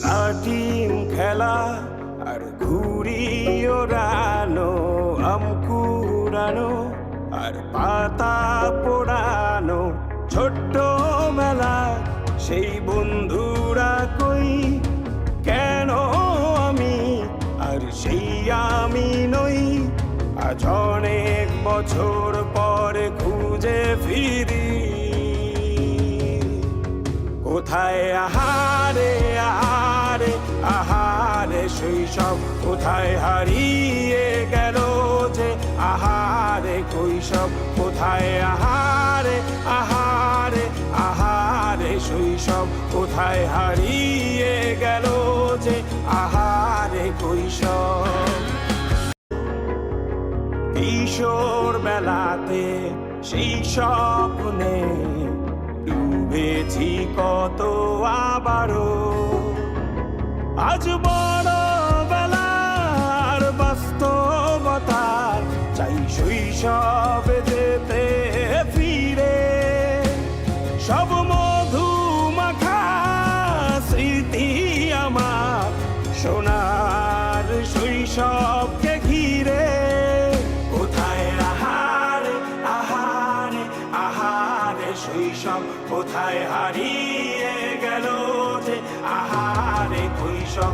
লাটিম খেলা আর ঘুড়ি ওড়ানো, আম কুড়ানো আর পাতা পোড়ানো, ছোট্ট মেলা সেই বন্ধুরা কই, কেন আমি আর সেই আমি নই। আজ অনেক বছর পরে খুঁজে ফিরি, কোথায় আহারে আহারে আহারে শৈশব, কোথায় হারিয়ে গেল যে আহারে কৈশব, কোথায় আহারে আহারে আহারে শৈশব, কোথায় হারিয়ে গেল যে আহারে কৈশব। কিশোর বেলাতে সেই স্বপ্নে ডুবেছি কত আবারও, আজ বড় বেলার বাস্তবতার চাই শৈশবে যেতে ফিরে। সব মধু মাখা স্মৃতি আমার সোনার শৈশবকে ঘিরে, কোথায় আহারে আহারে আহারে শৈশব, কোথায় হারিয়ে গেল যে আহারে কৈশব।